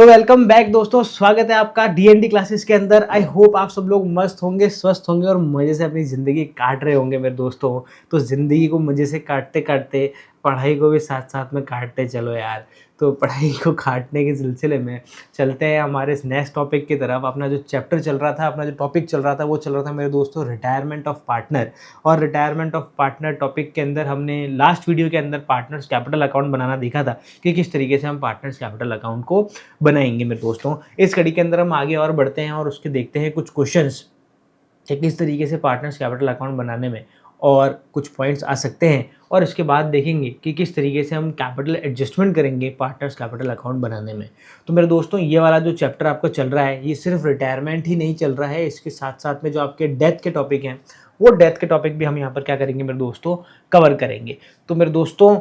तो welcome back दोस्तों, स्वागत है आपका डीएनडी क्लासेस के अंदर। आई होप आप सब लोग मस्त होंगे, स्वस्थ होंगे और मज़े से अपनी ज़िंदगी काट रहे होंगे मेरे दोस्तों। तो ज़िंदगी को मज़े से काटते काटते पढ़ाई को भी साथ साथ में काटते चलो यार। तो पढ़ाई को काटने के सिलसिले में चलते हैं हमारे इस नेक्स्ट टॉपिक की तरफ। अपना जो चैप्टर चल रहा था, अपना जो टॉपिक चल रहा था, वो चल रहा था मेरे दोस्तों रिटायरमेंट ऑफ पार्टनर। और रिटायरमेंट ऑफ पार्टनर टॉपिक के अंदर हमने लास्ट वीडियो के अंदर पार्टनर्स कैपिटल अकाउंट बनाना देखा था कि किस तरीके से हम पार्टनर्स कैपिटल अकाउंट को बनाएंगे मेरे दोस्तों। इस कड़ी के अंदर हम आगे और बढ़ते हैं और उसके देखते हैं कुछ क्वेश्चंस कि किस तरीके से पार्टनर्स कैपिटल अकाउंट बनाने में और कुछ पॉइंट्स आ सकते हैं, और इसके बाद देखेंगे कि किस तरीके से हम कैपिटल एडजस्टमेंट करेंगे पार्टनर्स कैपिटल अकाउंट बनाने में। तो मेरे दोस्तों, ये वाला जो चैप्टर आपको चल रहा है, ये सिर्फ रिटायरमेंट ही नहीं चल रहा है, इसके साथ साथ में जो आपके डेथ के टॉपिक हैं, वो डेथ के टॉपिक भी हम यहाँ पर क्या करेंगे मेरे दोस्तों, कवर करेंगे। तो मेरे दोस्तों,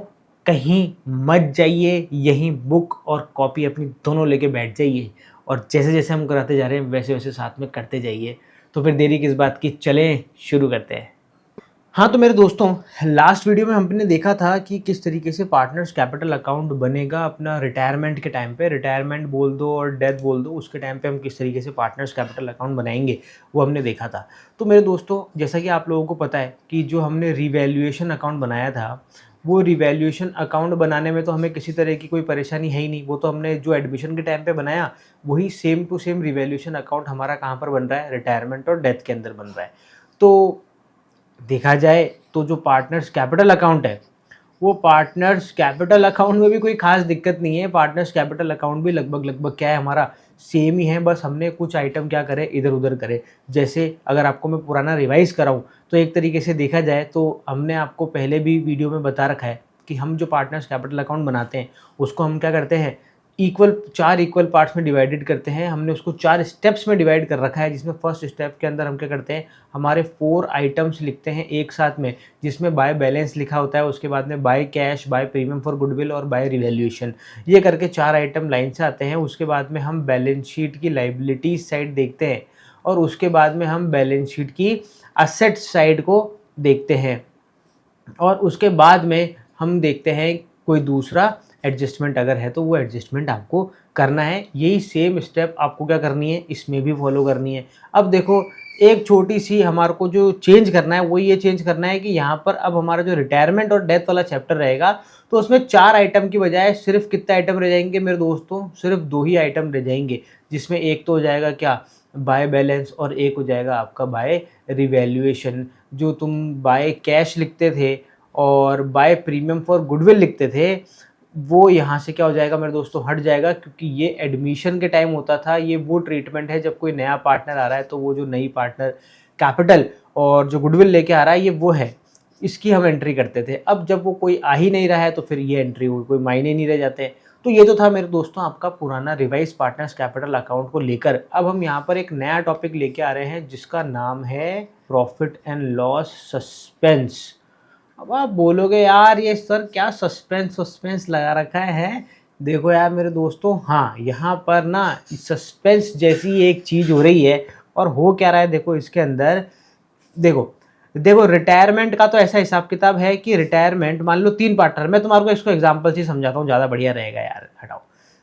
कहीं मत जाइए, यहीं बुक और कॉपी अपनी दोनों लेके बैठ जाइए और जैसे जैसे हम कराते जा रहे हैं वैसे वैसे साथ में करते जाइए। तो फिर देरी किस बात की, चलें शुरू करते हैं। हाँ तो मेरे दोस्तों, लास्ट वीडियो में हमने देखा था कि किस तरीके से पार्टनर्स कैपिटल अकाउंट बनेगा अपना रिटायरमेंट के टाइम पे। रिटायरमेंट बोल दो और डेथ बोल दो, उसके टाइम पे हम किस तरीके से पार्टनर्स कैपिटल अकाउंट बनाएंगे, वो हमने देखा था। तो मेरे दोस्तों, जैसा कि आप लोगों को पता है कि जो हमने रिवैल्यूएशन अकाउंट बनाया था, वो रिवैल्यूएशन अकाउंट बनाने में तो हमें किसी तरह की कोई परेशानी है ही नहीं। वो तो हमने जो एडमिशन के टाइम पे बनाया, वही same to same revaluation account हमारा कहाँ पर बन रहा है, रिटायरमेंट और डेथ के अंदर बन रहा है। तो देखा जाए तो जो पार्टनर्स कैपिटल अकाउंट है, वो पार्टनर्स कैपिटल अकाउंट में भी कोई खास दिक्कत नहीं है। पार्टनर्स कैपिटल अकाउंट भी लगभग लगभग क्या है, हमारा सेम ही है, बस हमने कुछ आइटम क्या करे, इधर उधर करे। जैसे अगर आपको मैं पुराना रिवाइज कराऊँ तो एक तरीके से देखा जाए तो हमने आपको पहले भी वीडियो में बता रखा है कि हम जो पार्टनर्स कैपिटल अकाउंट बनाते हैं, उसको हम क्या करते हैं, चार इक्वल पार्ट्स में डिवाइडेड करते हैं। हमने उसको 4 स्टेप्स में डिवाइड कर रखा है, जिसमें फर्स्ट स्टेप के अंदर हम क्या करते हैं, हमारे 4 आइटम्स लिखते हैं एक साथ में, जिसमें बाय बैलेंस लिखा होता है, उसके बाद में by cash, by premium for goodwill और बाय रिवैल्यूएशन। ये करके 4 आइटम लाइन से आते हैं। उसके बाद में हम बैलेंस शीट की लायबिलिटीज साइड देखते हैं और उसके बाद में हम बैलेंस शीट की असेट साइड को देखते हैं और उसके बाद में हम देखते हैं कोई दूसरा एडजस्टमेंट अगर है तो वो एडजस्टमेंट आपको करना है। यही सेम स्टेप आपको क्या करनी है, इसमें भी फॉलो करनी है। अब देखो, एक छोटी सी हमारे को जो चेंज करना है, वो ये चेंज करना है कि यहाँ पर अब हमारा जो रिटायरमेंट और डेथ वाला चैप्टर रहेगा, तो उसमें 4 आइटम की बजाय सिर्फ कितने आइटम रह जाएंगे मेरे दोस्तों, सिर्फ 2 ही आइटम रह जाएंगे। जिसमें एक तो हो जाएगा क्या, बाय बैलेंस, और एक हो जाएगा आपका बाय रिवैल्यूएशन। जो तुम बाय कैश लिखते थे और बाय प्रीमियम फॉर गुडविल लिखते थे, वो यहाँ से क्या हो जाएगा मेरे दोस्तों, हट जाएगा, क्योंकि ये एडमिशन के टाइम होता था। ये वो ट्रीटमेंट है जब कोई नया पार्टनर आ रहा है, तो वो जो नई पार्टनर कैपिटल और जो गुडविल लेके आ रहा है, ये वो है, इसकी हम एंट्री करते थे। अब जब वो कोई आ ही नहीं रहा है तो फिर ये एंट्री कोई मायने नहीं रह जाते हैं। तो ये तो था मेरे दोस्तों आपका पुराना रिवाइज पार्टनर्स कैपिटल अकाउंट को लेकर। अब हम यहाँ पर एक नया टॉपिक लेके आ रहे हैं जिसका नाम है प्रॉफिट एंड लॉस सस्पेंस। अब आप बोलोगे यार ये सर क्या सस्पेंस सस्पेंस लगा रखा है। देखो यार मेरे दोस्तों, हाँ यहाँ पर ना सस्पेंस जैसी एक चीज़ हो रही है। और हो क्या रहा है, देखो इसके अंदर, देखो देखो रिटायरमेंट का तो ऐसा हिसाब किताब है कि रिटायरमेंट, मान लो 3 पार्टनर, मैं तुम्हारे इसको एग्जांपल से समझाता हूँ, ज़्यादा बढ़िया रहेगा यार, हटाओ।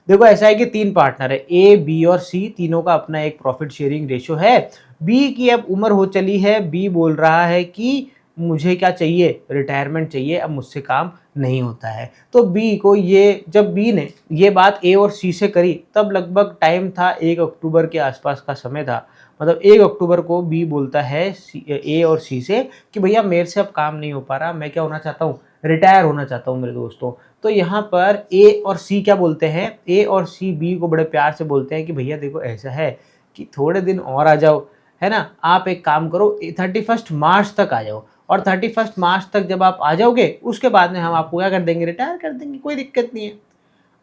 देखो ऐसा है कि 3 पार्टनर है, ए बी और सी, तीनों का अपना एक प्रॉफिट शेयरिंग रेशियो है। बी की अब उम्र हो चली है, बी बोल रहा है कि मुझे क्या चाहिए, रिटायरमेंट चाहिए, अब मुझसे काम नहीं होता है। तो बी को ये, जब बी ने ये बात ए और सी से करी, तब लगभग टाइम था 1 अक्टूबर के आसपास का समय था। मतलब 1 अक्टूबर को बी बोलता है ए और सी से कि भैया मेरे से अब काम नहीं हो पा रहा, मैं क्या होना चाहता हूँ, रिटायर होना चाहता हूँ मेरे दोस्तों। तो यहाँ पर ए और सी क्या बोलते हैं, ए और सी बी को बड़े प्यार से बोलते हैं कि भैया देखो ऐसा है कि थोड़े दिन और आ जाओ, है ना, आप एक काम करो 31 मार्च तक आ जाओ, और 31 मार्च तक जब आप आ जाओगे उसके बाद में हम आपको क्या कर देंगे, रिटायर कर देंगे, कोई दिक्कत नहीं है।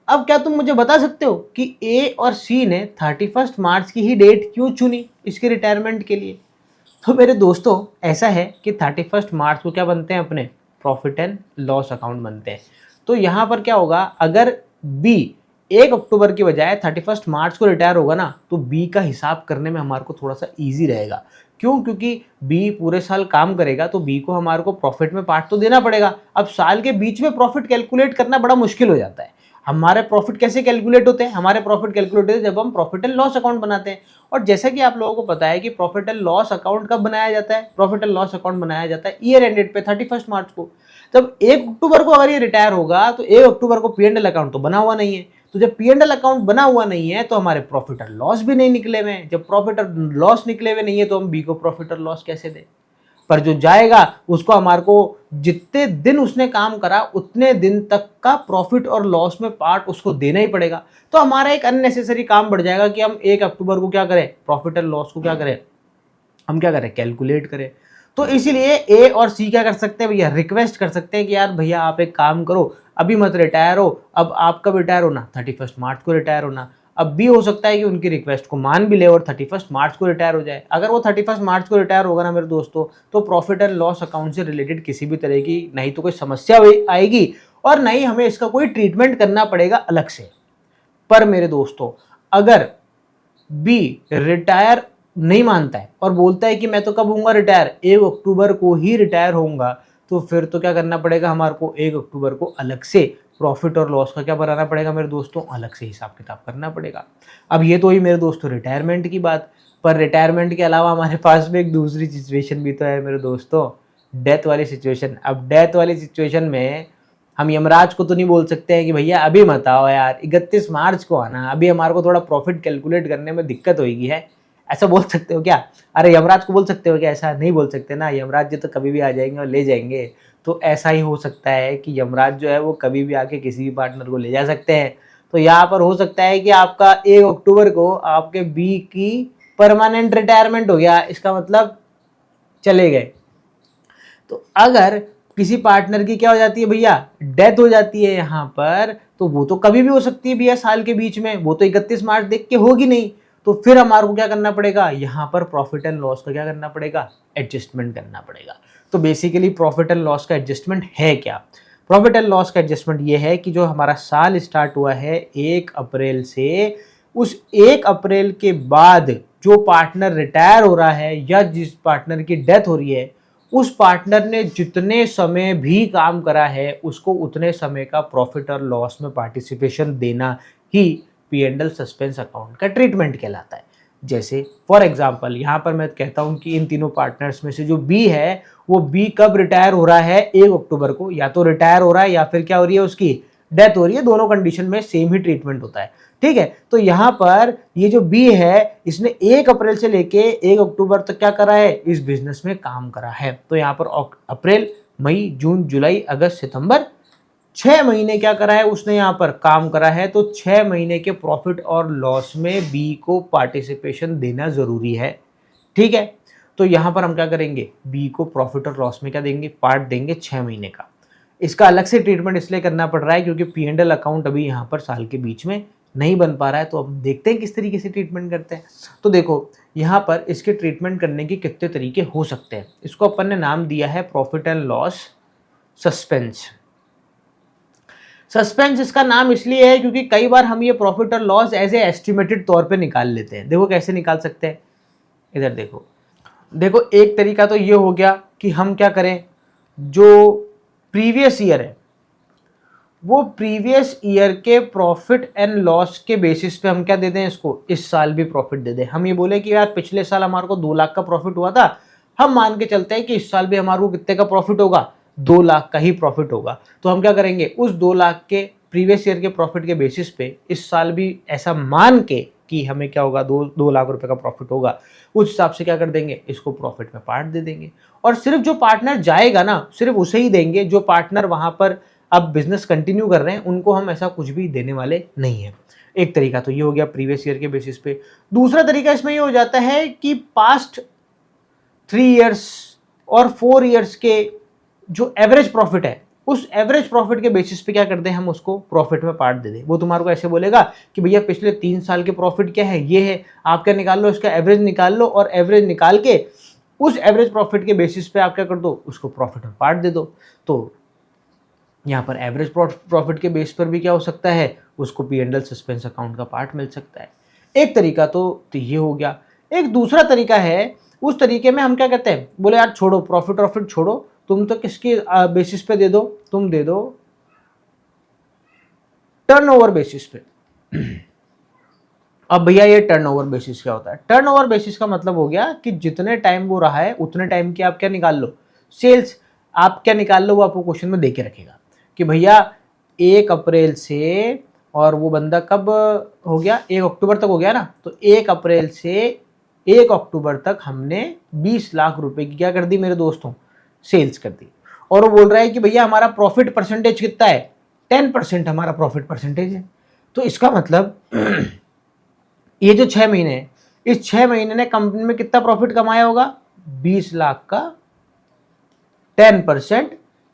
अब क्या तुम मुझे बता सकते हो कि ए और सी ने 31 मार्च की ही डेट क्यों चुनी इसके रिटायरमेंट के लिए? तो मेरे दोस्तों ऐसा है कि 31 मार्च को क्या बनते हैं, अपने प्रॉफिट एंड लॉस अकाउंट बनते हैं। तो यहाँ पर क्या होगा, अगर बी 1 अक्टूबर की बजाय 31 मार्च को रिटायर होगा ना, तो बी का हिसाब करने में हमारे को थोड़ा सा ईजी रहेगा। क्यों? क्योंकि बी पूरे साल काम करेगा तो बी को हमारे को प्रॉफिट में पार्ट तो देना पड़ेगा। अब साल के बीच में प्रॉफिट कैलकुलेट करना बड़ा मुश्किल हो जाता है। हमारे प्रॉफिट कैसे कैलकुलेट होते हैं? हमारे प्रॉफिट कैलकुलेट होते हैं जब हम प्रॉफिट एंड लॉस अकाउंट बनाते हैं। और जैसा कि आप लोगों को पता है कि प्रॉफिट एंड लॉस अकाउंट कब बनाया जाता है? प्रॉफिट एंड लॉस अकाउंट बनाया जाता है ईयर एंडेड पे 31 मार्च को। जब 1 अक्टूबर को अगर ये रिटायर होगा तो 1 अक्टूबर को पी एंड एल अकाउंट तो बना हुआ नहीं है। तो जब पी एंड एल अकाउंट बना हुआ नहीं है तो हमारे प्रॉफिट और लॉस भी नहीं निकले हुए हैं। जब प्रॉफिट और लॉस निकले हुए नहीं है तो हम बी को प्रॉफिट और लॉस कैसे दें? पर जो जाएगा उसको हमारे को जितने दिन उसने काम करा उतने दिन तक का प्रॉफिट और लॉस में पार्ट उसको देना ही पड़ेगा। तो हमारा एक अननेसेसरी काम बढ़ जाएगा कि हम 1 अक्टूबर को क्या करें? प्रॉफिट और लॉस को क्या करें? हम क्या करें? कैलकुलेट करें। तो इसीलिए ए और सी क्या कर सकते हैं भैया? रिक्वेस्ट कर सकते हैं कि यार भैया आप एक काम करो, अभी मत रिटायर हो। अब आप कब रिटायर होना? 31 मार्च को रिटायर होना। अब भी हो सकता है कि उनकी रिक्वेस्ट को मान भी ले और 31 मार्च को रिटायर हो जाए। अगर वो 31 मार्च को रिटायर होगा ना मेरे दोस्तों, तो प्रॉफिट एंड लॉस अकाउंट से रिलेटेड किसी भी तरह की नहीं तो कोई समस्या आएगी और नहीं हमें इसका कोई ट्रीटमेंट करना पड़ेगा अलग से। पर मेरे दोस्तों, अगर बी रिटायर नहीं मानता है और बोलता है कि मैं तो कब होऊंगा रिटायर? 1 अक्टूबर को ही रिटायर होऊंगा, तो फिर तो क्या करना पड़ेगा हमारे को? 1 अक्टूबर को अलग से प्रॉफिट और लॉस का क्या बनाना पड़ेगा मेरे दोस्तों? अलग से हिसाब किताब करना पड़ेगा। अब ये तो ही मेरे दोस्तों रिटायरमेंट की बात। पर रिटायरमेंट के अलावा हमारे पास में एक दूसरी सिचुएशन भी तो है मेरे दोस्तों, डेथ वाली सिचुएशन। अब डेथ वाली सिचुएशन में हम यमराज को तो नहीं बोल सकते हैं कि भैया अभी मत आओ यार, 31 मार्च को आना, अभी हमारे को थोड़ा प्रॉफिट कैलकुलेट करने में दिक्कत होगी है। ऐसा बोल सकते हो क्या? अरे यमराज को बोल सकते हो क्या? ऐसा नहीं बोल सकते ना, यमराज जी तो कभी भी आ जाएंगे और ले जाएंगे। तो ऐसा ही हो सकता है कि यमराज जो है वो कभी भी आके किसी भी पार्टनर को ले जा सकते हैं। तो यहाँ पर हो सकता है कि आपका 1 अक्टूबर को आपके बी की परमानेंट रिटायरमेंट हो गया, इसका मतलब चले गए। तो अगर किसी पार्टनर की क्या हो जाती है भैया? डेथ हो जाती है यहाँ पर, तो वो तो कभी भी हो सकती है भैया साल के बीच में, वो तो 31 मार्च देख के होगी नहीं। तो फिर हमारे को क्या करना पड़ेगा? यहाँ पर प्रॉफिट एंड लॉस का क्या करना पड़ेगा? एडजस्टमेंट करना पड़ेगा। तो बेसिकली प्रॉफिट एंड लॉस का एडजस्टमेंट है क्या? प्रॉफिट एंड लॉस का एडजस्टमेंट ये है कि जो हमारा साल स्टार्ट हुआ है 1 अप्रैल से, उस 1 अप्रैल के बाद जो पार्टनर रिटायर हो रहा है या जिस पार्टनर की डेथ हो रही है, उस पार्टनर ने जितने समय भी काम करा है उसको उतने समय का प्रॉफिट और लॉस में पार्टिसिपेशन देना ही P and L suspense account का ट्रीटमेंट कहलाता है। जैसे फॉर एग्जांपल यहाँ पर मैं कहता हूँ कि इन तीनों पार्टनर्स में से जो बी है, वो बी कब रिटायर हो रहा है? 1 अक्टूबर को। या तो रिटायर हो रहा है या फिर क्या हो रही है? उसकी डेथ हो रही है। दोनों कंडीशन में सेम ही ट्रीटमेंट होता है। ठीक है, तो यहां पर ये जो बी है इसने 1 अप्रैल से लेके 1 अक्टूबर तक क्या करा है? इस बिजनेस में काम करा है। तो यहां पर अप्रैल, मई, जून, जुलाई, अगस्त, सितंबर 6 महीने क्या करा है उसने? यहां पर काम करा है। तो 6 महीने के प्रॉफिट और लॉस में बी को पार्टिसिपेशन देना जरूरी है। ठीक है, तो यहां पर हम क्या करेंगे? बी को प्रॉफिट और लॉस में क्या देंगे? पार्ट देंगे 6 महीने का। इसका अलग से ट्रीटमेंट इसलिए करना पड़ रहा है क्योंकि पी एंड एल अकाउंट अभी यहाँ पर साल के बीच में नहीं बन पा रहा है। तो अब देखते हैं किस तरीके से ट्रीटमेंट करते हैं। तो देखो यहाँ पर इसके ट्रीटमेंट करने के कितने तरीके हो सकते हैं। इसको अपन ने नाम दिया है profit and loss suspense. Suspense इसका नाम इसलिए है क्योंकि कई बार हम ये प्रॉफिट और लॉस एज ए एस्टिमेटेड तौर पे निकाल लेते हैं। देखो कैसे निकाल सकते हैं, इधर देखो। देखो एक तरीका तो ये हो गया कि हम क्या करें, जो प्रीवियस ईयर है वो प्रीवियस ईयर के प्रॉफिट एंड लॉस के बेसिस पे हम क्या दे दें इसको? इस साल भी प्रॉफिट दे दें। हम ये बोले कि यार पिछले साल हमारे को 2 लाख का प्रॉफिट हुआ था, हम मान के चलते हैं कि इस साल भी हमारे को कितने का प्रॉफिट होगा? 2 लाख का ही प्रॉफिट होगा। तो हम क्या करेंगे? उस 2 लाख के प्रीवियस ईयर के प्रॉफिट के बेसिस पे इस साल भी ऐसा मान के कि हमें क्या होगा, 2 लाख रुपए का प्रॉफिट होगा, उस हिसाब से क्या कर देंगे? इसको प्रॉफिट में पार्ट दे देंगे। और सिर्फ जो पार्टनर जाएगा ना, सिर्फ उसे ही देंगे। जो पार्टनर वहां पर अब बिजनेस कंटिन्यू कर रहे हैं उनको हम ऐसा कुछ भी देने वाले नहीं है। एक तरीका तो ये हो गया प्रीवियस ईयर के बेसिस पे। दूसरा तरीका इसमें ये हो जाता है कि पास्ट 3 इयर्स और 4 इयर्स के जो एवरेज प्रॉफिट है, उस एवरेज प्रॉफिट के बेसिस पे क्या कर दें? हम उसको प्रॉफिट में पार्ट दे दें। वो तुम्हारे को ऐसे बोलेगा कि भैया पिछले 3 साल के प्रॉफिट क्या है, ये है, आप क्या निकाल लो, इसका एवरेज निकाल लो और एवरेज निकाल के उस एवरेज प्रॉफिट के बेसिस पे आप क्या कर दो? उसको प्रॉफिट में पार्ट दे दो। तो यहाँ पर एवरेज प्रॉफिट के बेस पर भी क्या हो सकता है? उसको P and L suspense account का पार्ट मिल सकता है। एक तरीका तो ये हो गया। एक दूसरा तरीका है, उस तरीके में हम क्या कहते हैं? बोले यार छोड़ो, प्रॉफिट छोड़ो, तुम तो किसके बेसिस पे दे दो? तुम दे दो टर्नओवर बेसिस पे। अब भैया ये टर्नओवर बेसिस क्या होता है? टर्नओवर बेसिस का मतलब हो गया कि जितने टाइम वो रहा है उतने टाइम की आप क्या निकाल लो, सेल्स। आप क्या निकाल लो वो आपको क्वेश्चन में दे के रखेगा कि भैया 1 अप्रैल से, और वो बंदा कब हो गया, 1 अक्टूबर तक हो गया ना, तो 1 अप्रैल से 1 अक्टूबर तक हमने 20 लाख रुपए की क्या कर दी मेरे दोस्तों, सेल्स कर दी। और वो बोल रहा है कि भैया हमारा प्रॉफिट परसेंटेज कितना है, 10% हमारा प्रॉफिट परसेंटेज है। तो इसका मतलब ये जो 6 महीने है, इस 6 महीने ने कंपनी में कितना प्रॉफिट कमाया होगा, 20 लाख का 10%,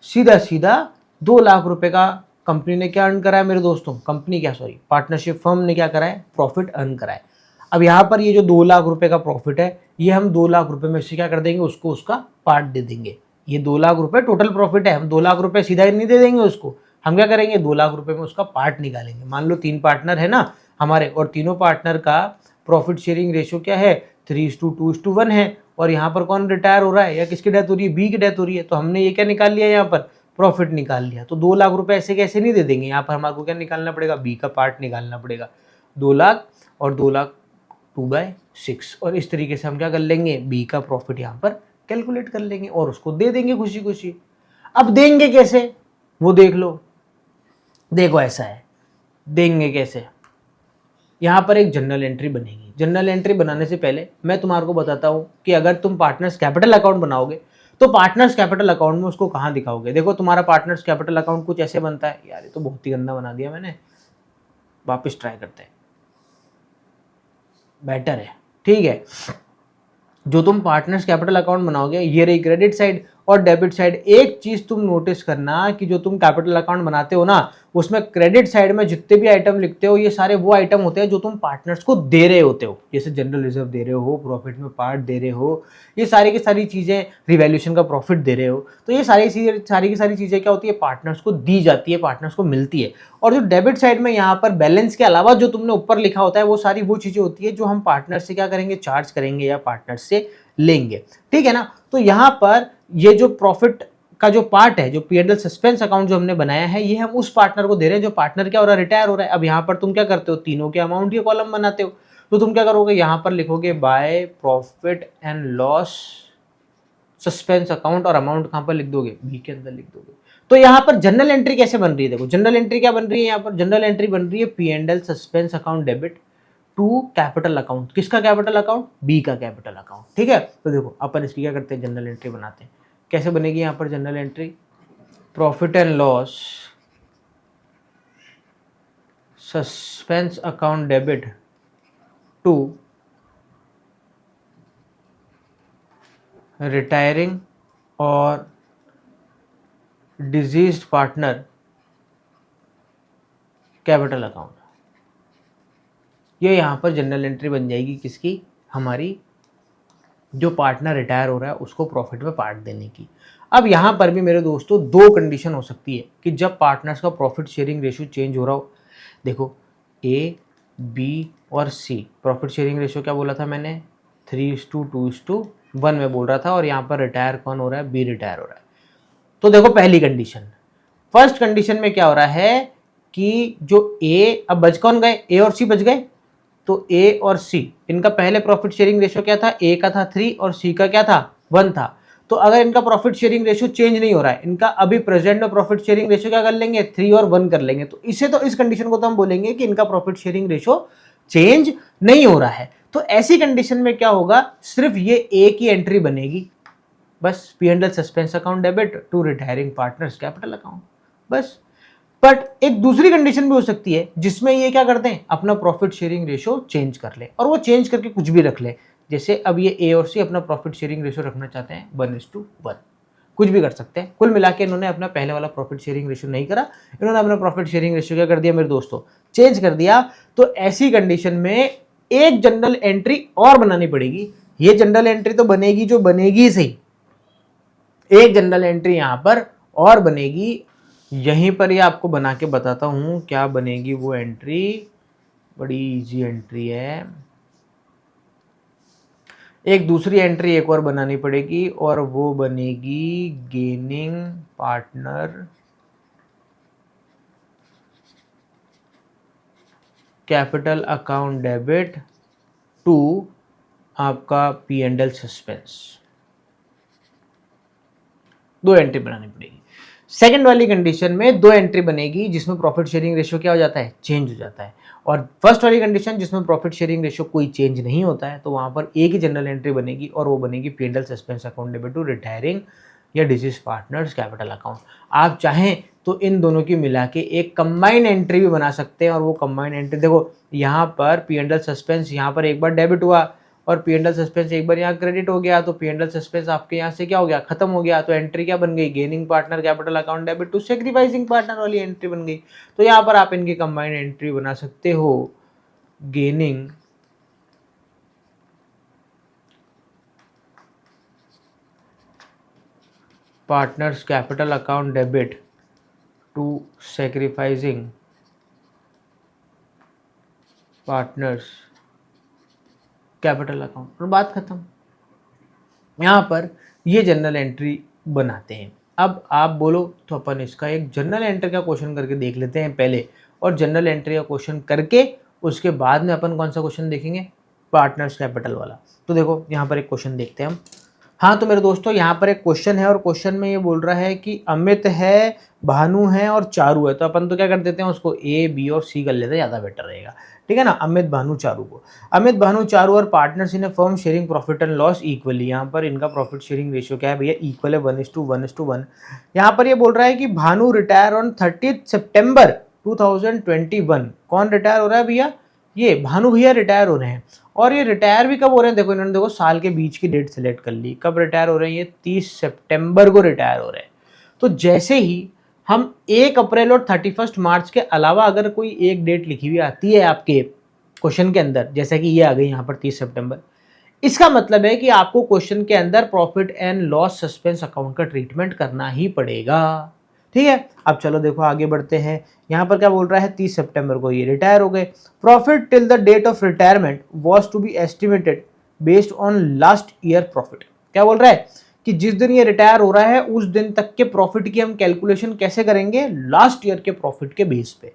सीधा सीधा 2 लाख रुपए का कंपनी ने क्या अर्न करा है मेरे दोस्तों, कंपनी क्या सॉरी पार्टनरशिप फर्म ने क्या करा है, प्रॉफिट अर्न करा है। अब यहां पर ये जो 2 लाख रुपए का प्रॉफिट है, ये हम 2 लाख रुपए में से क्या कर देंगे, उसको उसका पार्ट दे देंगे। ये 2 लाख रुपए टोटल प्रॉफिट है, हम 2 लाख रुपए सीधा ही नहीं दे देंगे उसको, हम क्या करेंगे 2 लाख रुपए में उसका पार्ट निकालेंगे। मान लो 3 पार्टनर है ना हमारे, और तीनों पार्टनर का प्रॉफिट शेयरिंग रेशियो क्या है, 3:2:1 है। और यहाँ पर कौन रिटायर हो रहा है या किसकी डेथ हो रही है, बी की डेथ हो रही है। तो हमने ये क्या निकाल लिया, यहाँ पर प्रॉफिट निकाल लिया। तो 2 लाख रुपए ऐसे कैसे नहीं दे देंगे, यहाँ पर हमारे को क्या निकालना पड़ेगा, बी का पार्ट निकालना पड़ेगा। 2 लाख और 2 लाख 2/6, और इस तरीके से हम क्या कर लेंगे, बी का प्रॉफिट यहाँ पर कैलकुलेट कर लेंगे और उसको दे देंगे खुशी खुशी। अब देंगे कैसे वो देख लो। देखो ऐसा है, देंगे कैसे, यहाँ पर एक जनरल एंट्री बनेगी। जनरल एंट्री बनाने से पहले मैं तुम्हारे को बताता हूँ कि अगर तुम पार्टनर्स कैपिटल अकाउंट बनाओगे तो पार्टनर्स कैपिटल अकाउंट में उसको कहाँ दिखाओगे। देखो तुम्हारा पार्टनर्स कैपिटल अकाउंट कुछ ऐसे बनता है, यार ये तो बहुत ही गंदा बना दिया मैंने, वापस ट्राई करते हैं, बेटर है, ठीक है। जो तुम पार्टनर्स कैपिटल अकाउंट बनाओगे, ये रही क्रेडिट साइड और डेबिट साइड। एक चीज तुम नोटिस करना कि जो तुम कैपिटल अकाउंट बनाते हो ना, उसमें क्रेडिट साइड में जितने भी आइटम लिखते हो, ये सारे वो आइटम होते हैं जो तुम पार्टनर्स को दे रहे होते हो। जैसे जनरल रिजर्व दे रहे हो, प्रॉफिट में पार्ट दे रहे हो, ये सारी की सारी चीजें, रिवैल्यूएशन का प्रॉफिट दे रहे हो, तो ये सारी की सारी चीजें क्या होती है, पार्टनर्स को दी जाती है, पार्टनर्स को मिलती है। और जो डेबिट साइड में यहाँ पर बैलेंस के अलावा जो तुमने ऊपर लिखा होता है, वो सारी वो चीजें होती है जो हम पार्टनर से क्या करेंगे, चार्ज करेंगे या पार्टनर से लेंगे, ठीक है ना। तो यहां पर ये जो प्रॉफिट का जो पार्ट है, जो P&L सस्पेंस अकाउंट जो हमने बनाया है, ये हम उस पार्टनर को दे रहे हैं जो पार्टनर क्या हो रहा है, रिटायर हो रहा है। अब यहां पर तुम क्या करते हो, तीनों के अमाउंट ये कॉलम बनाते हो। तो तुम क्या करोगे, यहां पर लिखोगे by profit and loss suspense account, और अमाउंट कहां पर लिख दोगे, बी के अंदर लिख दोगे। तो यहां पर जनरल एंट्री कैसे बन रही है, देखो जनरल एंट्री क्या बन रही है, यहां पर जनरल एंट्री बन रही है P&L suspense account debit to capital account. किसका कैपिटल अकाउंट, बी का कैपिटल अकाउंट, ठीक है। तो देखो अपन इसकी क्या करते हैं, जनरल एंट्री बनाते हैं। कैसे बनेगी यहां पर journal entry, profit and loss suspense account debit to retiring और डिजीज्ड पार्टनर कैपिटल अकाउंट। ये यहां पर जनरल एंट्री बन जाएगी किसकी, हमारी जो पार्टनर रिटायर हो रहा है उसको प्रॉफिट में पार्ट देने की। अब यहां पर भी मेरे दोस्तों दो कंडीशन हो सकती है कि जब पार्टनर्स का प्रॉफिट शेयरिंग रेशियो चेंज हो रहा हो। देखो ए, बी और सी, प्रॉफिट शेयरिंग रेशियो क्या बोला था मैंने, 3:2:1 में बोल रहा था, और यहाँ पर रिटायर कौन हो रहा है, बी रिटायर हो रहा है। तो देखो पहली कंडीशन, फर्स्ट कंडीशन में क्या हो रहा है कि जो ए, अब बच कौन गए, ए और सी बच गए। तो ए और सी, इनका पहले प्रॉफिट शेयरिंग रेशियो क्या था, ए का था 3 और सी का क्या था, 1 था। तो अगर इनका प्रॉफिट शेयरिंग रेशियो चेंज नहीं हो रहा है, इनका अभी प्रेजेंट में प्रॉफिट शेयरिंग रेशियो क्या कर लेंगे, 3 और 1 कर लेंगे। तो इसे, तो इस कंडीशन को तो हम बोलेंगे कि इनका प्रॉफिट शेयरिंग रेशियो चेंज नहीं हो रहा है। तो ऐसी कंडीशन में क्या होगा, सिर्फ ये ए की एंट्री बनेगी बस, P&L suspense account debit to retiring partners capital account, बस। बट एक दूसरी कंडीशन भी हो सकती है जिसमें ये क्या करते हैं, अपना प्रॉफिट शेयरिंग रेशियो चेंज कर ले, और वो चेंज करके कुछ भी रख ले। जैसे अब ये ए और सी अपना प्रॉफिट शेयरिंग रेशियो रखना चाहते हैं 1:1, कुछ भी कर सकते हैं। कुल मिला के इन्होंने अपना पहले वाला प्रॉफिट शेयरिंग रेशियो नहीं करा, इन्होंने अपना प्रॉफिट शेयरिंग रेशियो क्या कर दिया मेरे दोस्तों, चेंज कर दिया। तो ऐसी कंडीशन में एक जनरल एंट्री और बनानी पड़ेगी। ये जनरल एंट्री तो बनेगी जो बनेगी सही, एक जनरल एंट्री यहां पर और बनेगी, यहीं पर ही आपको बना के बताता हूं क्या बनेगी वो एंट्री, बड़ी इजी एंट्री है। एक दूसरी एंट्री एक और बनानी पड़ेगी और वो बनेगी gaining partner capital account debit to आपका P and L suspense, 2 entry बनानी पड़ेगी। सेकंड वाली कंडीशन में 2 एंट्री बनेगी जिसमें प्रॉफिट शेयरिंग रेशियो क्या हो जाता है, चेंज हो जाता है। और फर्स्ट वाली कंडीशन जिसमें प्रॉफिट शेयरिंग रेशियो कोई चेंज नहीं होता है, तो वहां पर एक ही जनरल एंट्री बनेगी और वो बनेगी P and L suspense account debit to retiring या डिसीज पार्टनर्स कैपिटल अकाउंट। आप चाहें तो इन दोनों की मिला के एक कंबाइंड एंट्री भी बना सकते हैं, और वो कंबाइंड एंट्री देखो यहाँ पर पी एंड एल सस्पेंस यहाँ पर एक बार डेबिट हुआ और पी एंड एल सस्पेंस एक बार यहाँ क्रेडिट हो गया, तो पी एंड एल सस्पेंस आपके यहाँ से क्या हो गया, खत्म हो गया। तो एंट्री क्या बन गई, gaining partner capital account debit to sacrificing partner वाली एंट्री बन गई। तो यहाँ पर आप इनकी कंबाइंड एंट्री बना सकते हो, gaining partners capital account debit to sacrificing partners capital account, और बात खत्म। यहाँ पर ये जनरल एंट्री बनाते हैं। अब आप बोलो तो अपन इसका एक जनरल एंट्री का क्वेश्चन करके देख लेते हैं पहले, और जनरल एंट्री का क्वेश्चन करके उसके बाद में अपन कौन सा क्वेश्चन देखेंगे, पार्टनर्स कैपिटल वाला। तो देखो यहाँ पर एक क्वेश्चन देखते हैं हम। हाँ तो मेरे दोस्तों यहाँ पर एक क्वेश्चन है, और क्वेश्चन में ये बोल रहा है कि अमित है, भानु है और चारू है। तो अपन तो क्या कर देते हैं, उसको ए बी और सी कर लेते हैं, ज़्यादा बेटर रहेगा, ठीक है ना। अमित भानु चारू को, अमित भानु चारू और partners in A firm sharing profit and loss equally. यहाँ पर इनका प्रॉफिट शेयरिंग रेशियो क्या है भैया, इक्वल है, 1:1:1। यहाँ पर ये बोल रहा है कि भानु रिटायर ऑन 30 सितंबर 2021। कौन रिटायर हो रहा है भैया, ये भानु भैया रिटायर हो रहे हैं। और ये रिटायर भी कब हो रहे हैं, देखो इन्होंने देखो साल के बीच की डेट सेलेक्ट कर ली, कब रिटायर हो रहे हैं, ये 30 सितंबर को रिटायर हो रहे हैं। तो जैसे ही हम 1 अप्रैल और 31 मार्च के अलावा अगर कोई एक डेट लिखी हुई आती है आपके क्वेश्चन के अंदर, जैसा कि ये आ गई यहाँ पर 30 सितंबर, इसका मतलब है कि आपको क्वेश्चन के अंदर profit and loss suspense account का ट्रीटमेंट करना ही पड़ेगा, ठीक है। अब चलो देखो आगे बढ़ते हैं। यहाँ पर क्या बोल रहा है, 30 सितंबर को ये रिटायर हो गए। Profit till the date of retirement was to be estimated based on last year profit. क्या बोल रहा है कि जिस दिन ये रिटायर हो रहा है उस दिन तक के प्रॉफिट की हम कैलकुलेशन कैसे करेंगे, लास्ट ईयर के प्रॉफिट के बेस पे।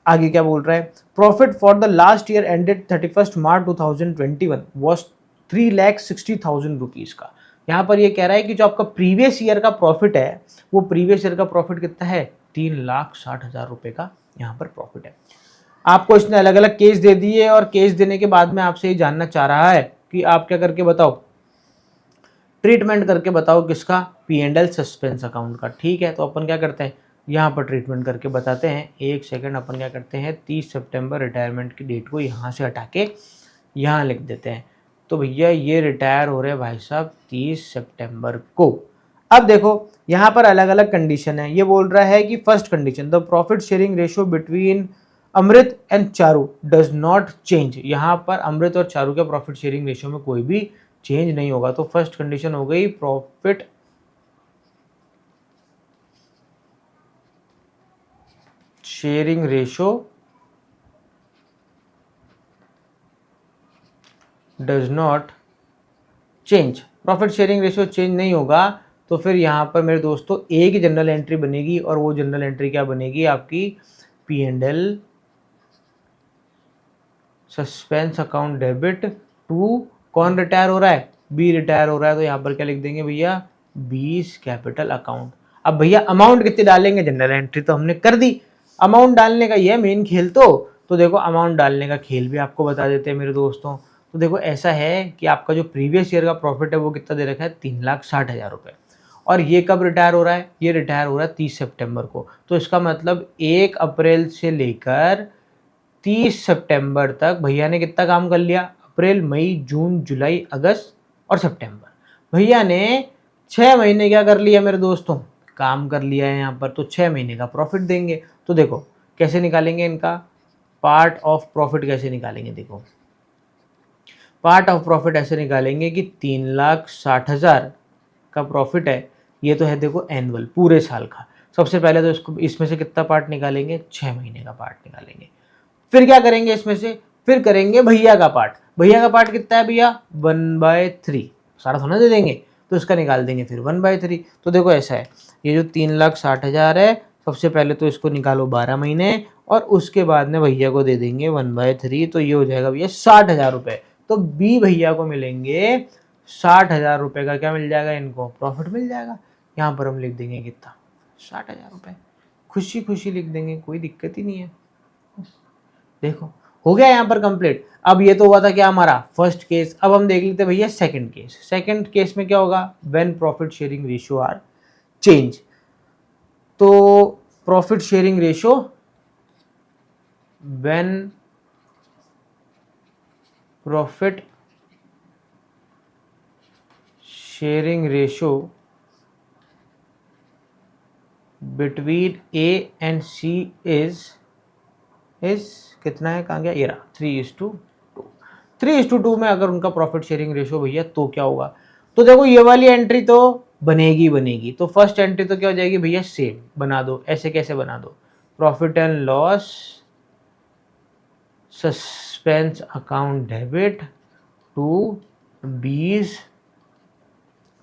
आगे क्या बोल रहा है, profit for the last year ended 31 March 2021 was 3,60,000 rupees का। यहाँ पर ये कह रहा है कि जो आपका प्रीवियस ईयर का प्रॉफिट है, वो प्रीवियस ईयर का प्रॉफिट कितना है, 3,60,000 रुपए का यहाँ पर प्रॉफिट है। आपको इसने अलग अलग केस दे दिए, और केस देने के बाद में आपसे ये जानना चाह रहा है कि आप क्या करके बताओ, ट्रीटमेंट करके बताओ किसका, P and L suspense account का, ठीक है। तो अपन क्या करते हैं, यहाँ पर ट्रीटमेंट करके बताते हैं। एक सेकंड, अपन क्या करते हैं, 30 सितंबर रिटायरमेंट की डेट को यहाँ से हटा के यहाँ लिख देते हैं। तो भैया ये रिटायर हो रहे हैं भाई साहब 30 सितंबर को। अब देखो यहाँ पर अलग अलग कंडीशन है। ये बोल रहा है कि first condition, the profit sharing ratio between Amrit and Charu does not change. यहाँ पर अमृत और चारू के प्रॉफिट शेयरिंग रेशियो में कोई भी चेंज नहीं होगा। तो फर्स्ट कंडीशन हो गई, profit sharing ratio does not change. Profit sharing ratio change नहीं होगा, तो फिर यहाँ पर मेरे दोस्तों एक ही जनरल एंट्री बनेगी, और वो जनरल एंट्री क्या बनेगी आपकी, P and L suspense account debit to, कौन रिटायर हो रहा है, बी रिटायर हो रहा है। तो यहाँ पर क्या लिख देंगे भैया, 20 कैपिटल अकाउंट। अब भैया अमाउंट कितनी डालेंगे, जनरल एंट्री तो हमने कर दी, अमाउंट डालने का ये मेन खेल। तो देखो अमाउंट डालने का खेल भी आपको बता देते हैं मेरे दोस्तों। तो देखो ऐसा है कि आपका जो प्रीवियस ईयर का प्रॉफिट है वो कितना दे रखा है, 3,60,000 रुपये। और ये कब रिटायर हो रहा है, ये रिटायर हो रहा है 30 सितंबर को। तो इसका मतलब 1 अप्रैल से लेकर 30 सितंबर तक भैया ने कितना काम कर लिया, अप्रैल मई जून जुलाई अगस्त और सितंबर। भैया ने 6 महीने क्या कर लिया मेरे दोस्तों, काम कर लिया है यहाँ पर। तो 6 महीने का प्रॉफिट देंगे। तो देखो कैसे निकालेंगे इनका पार्ट ऑफ प्रॉफिट, कैसे निकालेंगे, देखो पार्ट ऑफ प्रॉफिट ऐसे निकालेंगे कि 3,60,000 का प्रॉफिट है, ये तो है देखो एनुअल, पूरे साल का। सबसे पहले तो इसको इसमें से कितना पार्ट निकालेंगे, 6 महीने का पार्ट निकालेंगे। फिर क्या करेंगे इसमें से, फिर करेंगे भैया का पार्ट। भैया का पार्ट कितना है भैया, 1/3, सारा थोड़ा दे देंगे, तो इसका निकाल देंगे फिर 1/3। तो देखो ऐसा है, ये जो 3,60,000 है, सबसे पहले तो इसको निकालो 12 महीने और उसके बाद में भैया को दे देंगे 1/3, तो ये हो जाएगा भैया 60,000 रुपये। तो बी भैया को मिलेंगे 60,000 रुपये का क्या मिल जाएगा, इनको प्रॉफिट मिल जाएगा। यहाँ पर हम लिख देंगे कितना, 60,000 रुपये, खुशी खुशी लिख देंगे, कोई दिक्कत ही नहीं है। देखो हो गया यहाँ पर कंप्लीट। अब ये तो हुआ था क्या हमारा फर्स्ट केस। अब हम देख लेते हैं भैया सेकंड केस। सेकंड केस में क्या होगा, when profit sharing ratio are change. तो profit sharing ratio when profit sharing ratio between A and C is कितना है, कहाँ गया, ये रहा 3:2। 3:2 में अगर उनका प्रॉफिट शेयरिंग रेशियो भैया तो क्या होगा। तो देखो ये वाली एंट्री तो बनेगी। तो फर्स्ट एंट्री तो क्या हो जाएगी भैया, सेम बना दो। ऐसे कैसे बना दो, profit and loss suspense account debit to B's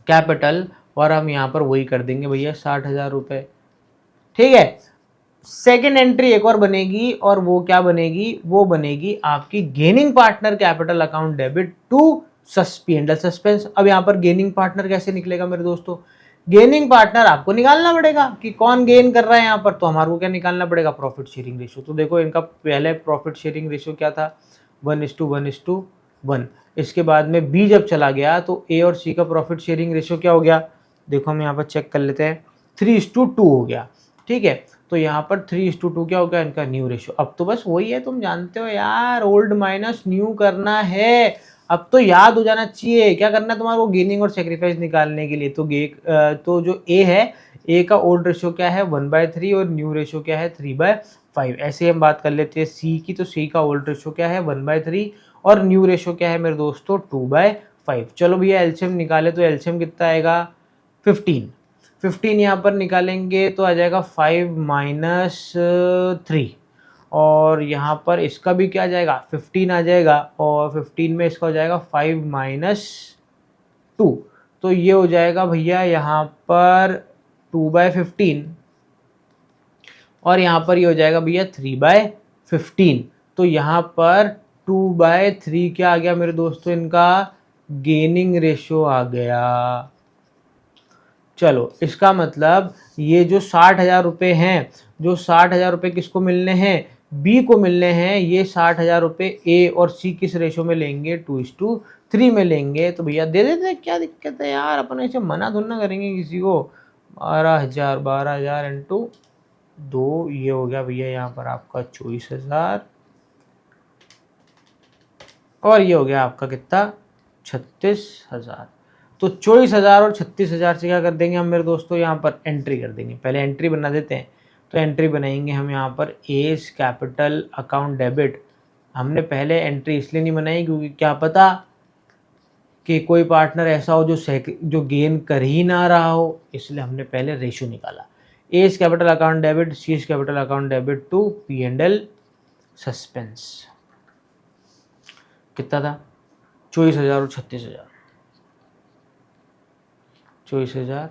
capital, और हम यहाँ पर वही कर देंगे भैया 60,000 रुपये। ठीक है, सेकेंड एंट्री एक और बनेगी, और वो क्या बनेगी, वो बनेगी आपकी gaining partner capital account debit to सस्पेंडल सस्पेंस। अब यहाँ पर गेनिंग पार्टनर कैसे निकलेगा मेरे दोस्तों, गेनिंग पार्टनर आपको निकालना पड़ेगा कि कौन गेन कर रहा है यहाँ पर। तो हमारे को क्या निकालना पड़ेगा, प्रॉफिट शेयरिंग रेशियो। तो देखो इनका पहले प्रॉफिट शेयरिंग रेशियो क्या था, 1:1:1। इसके बाद में बी जब चला गया तो ए और सी का प्रॉफिट शेयरिंग रेशियो क्या हो गया, देखो हम यहाँ पर चेक कर लेते हैं, 3:2 हो गया। ठीक है, तो यहाँ पर 3:2 क्या हो गया इनका न्यू रेशियो। अब तो बस वही है, तुम जानते हो यार, ओल्ड माइनस न्यू करना है। अब तो याद हो जाना चाहिए क्या करना है तुम्हारे को, गेनिंग और सेक्रीफाइस निकालने के लिए। तो जो ए है, ए का ओल्ड रेशियो क्या है 1/3 और न्यू रेशियो क्या है 3/5। ऐसे हम बात कर लेते हैं सी की, तो सी का ओल्ड रेशियो क्या है 1/3 और न्यू रेशियो क्या है मेरे दोस्तों 2/5। चलो भैया एलसीएम निकाले, तो एलसीएम कितना आएगा 15 यहाँ पर निकालेंगे तो आ जाएगा 5 - 3, और यहाँ पर इसका भी क्या आ जाएगा 15 आ जाएगा, और 15 में इसका हो जाएगा 5 - 2, तो ये हो जाएगा भैया यहाँ पर 2/15, और यहाँ पर ये हो जाएगा भैया 3/15। तो यहाँ पर 2/3 क्या आ गया मेरे दोस्तों, इनका गेनिंग रेशियो आ गया। चलो इसका मतलब ये जो 60,000 रुपये हैं, जो 60,000 रुपये किसको मिलने हैं, बी को मिलने हैं। ये 60,000 रुपये ए और सी किस रेशो में लेंगे, 2:3 में लेंगे। तो भैया दे देते हैं, क्या दिक्कत है यार, अपन ऐसे मना थोड़ा ना करेंगे किसी को। 12,000 इंटू 2, ये हो गया भैया यहाँ पर आपका 24,000, और ये हो गया आपका कितना 36,000। तो 24,000 और 36,000 से क्या कर देंगे हम मेरे दोस्तों, यहाँ पर एंट्री कर देंगे। पहले एंट्री बना देते हैं, तो एंट्री बनाएंगे हम यहाँ पर एस कैपिटल अकाउंट डेबिट। हमने पहले एंट्री इसलिए नहीं बनाई क्योंकि क्या पता कि कोई पार्टनर ऐसा हो जो गेन कर ही ना रहा हो, इसलिए हमने पहले रेशियो निकाला। A's capital account debit C's capital account debit to P&L suspense. कितना था 24,000 और 36,000, 24,000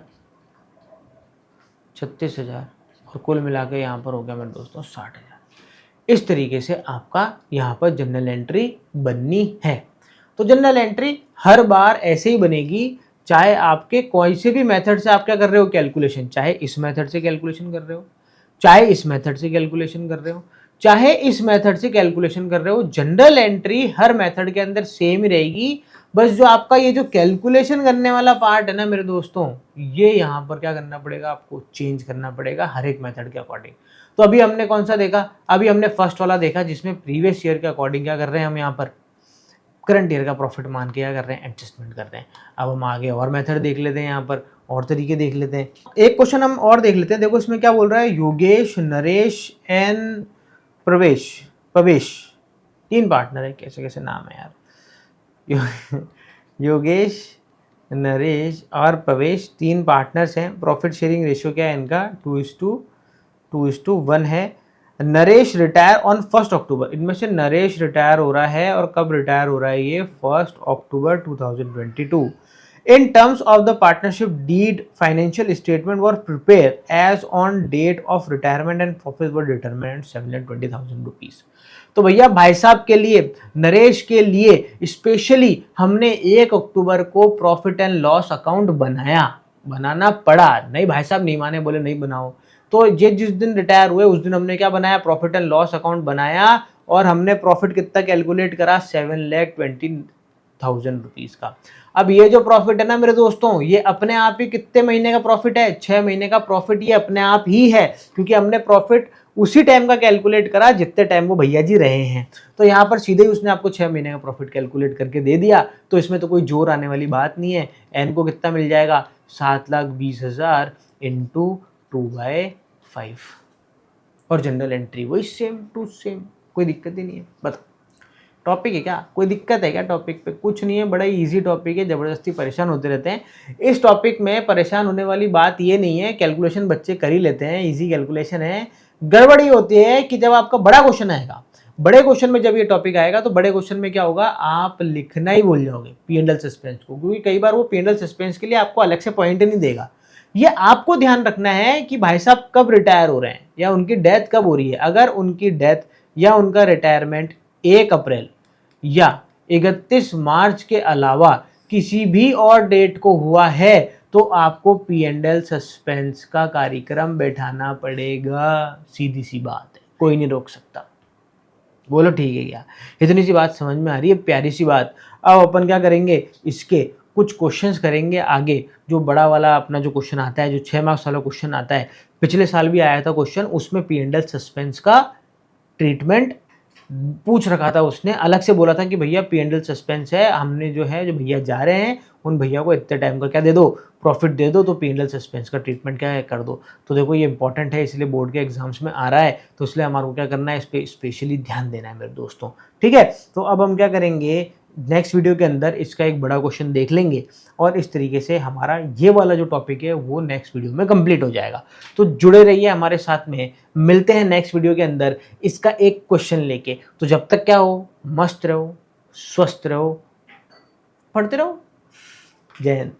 36,000, और कुल मिला के यहाँ पर हो गया मेरे दोस्तों 60,000। इस तरीके से आपका यहाँ पर जनरल एंट्री बननी है। तो जनरल एंट्री हर बार ऐसे ही बनेगी, चाहे आपके कोई से भी मेथड से आप क्या कर रहे हो कैलकुलेशन, चाहे इस मेथड से कैलकुलेशन कर रहे हो, चाहे इस मेथड से कैलकुलेशन कर रहे हो, चाहे इस मेथड से कैलकुलेशन कर रहे हो, जनरल एंट्री हर मेथड के अंदर सेम ही रहेगी। बस जो आपका ये जो कैलकुलेशन करने वाला पार्ट है ना मेरे दोस्तों, ये यहाँ पर क्या करना पड़ेगा, आपको चेंज करना पड़ेगा हर एक मेथड के अकॉर्डिंग। तो अभी हमने कौन सा देखा, अभी हमने फर्स्ट वाला देखा जिसमें प्रीवियस ईयर के अकॉर्डिंग क्या कर रहे हैं हम यहाँ पर करंट ईयर का प्रॉफिट मान के क्या कर रहे हैं, एडजस्टमेंट कर रहे हैं। अब हम आगे और मेथड देख लेते हैं, यहाँ पर और तरीके देख लेते हैं। एक क्वेश्चन हम और देख लेते हैं। देखो इसमें क्या बोल रहा है, योगेश नरेश एंड प्रवेश 3 पार्टनर है, कैसे कैसे नाम है यार। योगेश नरेश और प्रवेश 3 पार्टनर्स हैं। प्रॉफिट शेयरिंग रेशियो क्या है इनका 2:1 है। नरेश रिटायर ऑन 1 अक्टूबर। इनमें से नरेश रिटायर हो रहा है, और कब रिटायर हो रहा है ये 1 अक्टूबर 2022। In terms of the partnership deed, financial statement were prepared as on date of retirement and profits were determined 720,000 rupees. तो भैया भाई साहब के लिए, नरेश के लिए स्पेशली हमने 1 अक्टूबर को प्रॉफिट एंड लॉस अकाउंट बनाना पड़ा। नहीं भाई साहब नहीं माने, बोले नहीं बनाओ। तो ये जिस दिन रिटायर हुए उस दिन हमने क्या बनाया, प्रॉफिट एंड लॉस अकाउंट बनाया और हमने प्रॉफिट कितना कैलकुलेट करा, 7,20,000 रुपीज का। अब ये जो प्रॉफिट है ना मेरे दोस्तों, ये अपने आप ही कितने महीने का प्रॉफिट है, 6 महीने का प्रॉफिट ये अपने आप ही है, क्योंकि हमने प्रॉफिट उसी टाइम का कैलकुलेट करा जितने टाइम वो भैया जी रहे हैं। तो यहाँ पर सीधे ही उसने आपको 6 महीने का प्रॉफिट कैलकुलेट करके दे दिया, तो इसमें तो कोई जोर आने वाली बात नहीं है। एन को कितना मिल जाएगा, 7,20,000 इंटू 2/5 और जनरल एंट्री वही सेम टू सेम, कोई दिक्कत ही नहीं है। बताओ टॉपिक है क्या, कोई दिक्कत है क्या टॉपिक पे? कुछ नहीं है, बड़ा इजी टॉपिक है, ज़बरदस्ती परेशान होते रहते हैं। इस टॉपिक में परेशान होने वाली बात ये नहीं है, कैलकुलेशन बच्चे कर ही लेते हैं, इजी कैलकुलेशन है। गड़बड़ी होती है कि जब आपका बड़ा क्वेश्चन आएगा, बड़े क्वेश्चन में जब ये टॉपिक आएगा तो बड़े क्वेश्चन में क्या होगा, आप लिखना ही भूल जाओगे P&L सस्पेंस को, क्योंकि कई बार वो P&L सस्पेंस के लिए आपको अलग से पॉइंट नहीं देगा। ये आपको ध्यान रखना है कि भाई साहब कब रिटायर हो रहे हैं या उनकी डेथ कब हो रही है। अगर उनकी डेथ या उनका रिटायरमेंट 1 अप्रैल या 31 मार्च के अलावा किसी भी और डेट को हुआ है तो आपको P&L सस्पेंस का कार्यक्रम बैठाना पड़ेगा। सीधी सी बात है, कोई नहीं रोक सकता। बोलो ठीक है क्या, इतनी सी बात समझ में आ रही है, प्यारी सी बात। अब अपन क्या करेंगे, इसके कुछ क्वेश्चंस करेंगे आगे। जो बड़ा वाला अपना जो क्वेश्चन आता है, जो 6 मार्क्स वाला क्वेश्चन आता है, पिछले साल भी आया था क्वेश्चन, उसमें P&L सस्पेंस का ट्रीटमेंट पूछ रखा था। उसने अलग से बोला था कि भैया P&L सस्पेंस है, हमने जो है जो भैया जा रहे हैं उन भैया को इतने टाइम का क्या दे दो, प्रॉफिट दे दो, तो P&L सस्पेंस का ट्रीटमेंट क्या है कर दो। तो देखो ये इंपॉर्टेंट है, इसलिए बोर्ड के एग्जाम्स में आ रहा है, तो इसलिए हमारे को क्या करना है, इस पर स्पेशली ध्यान देना है मेरे दोस्तों। ठीक है, तो अब हम क्या करेंगे, नेक्स्ट वीडियो के अंदर इसका एक बड़ा क्वेश्चन देख लेंगे और इस तरीके से हमारा ये वाला जो टॉपिक है वो नेक्स्ट वीडियो में कंप्लीट हो जाएगा। तो जुड़े रहिए हमारे साथ में, मिलते हैं नेक्स्ट वीडियो के अंदर इसका एक क्वेश्चन लेके। तो जब तक क्या हो, मस्त रहो, स्वस्थ रहो, पढ़ते रहो। जय हिंद।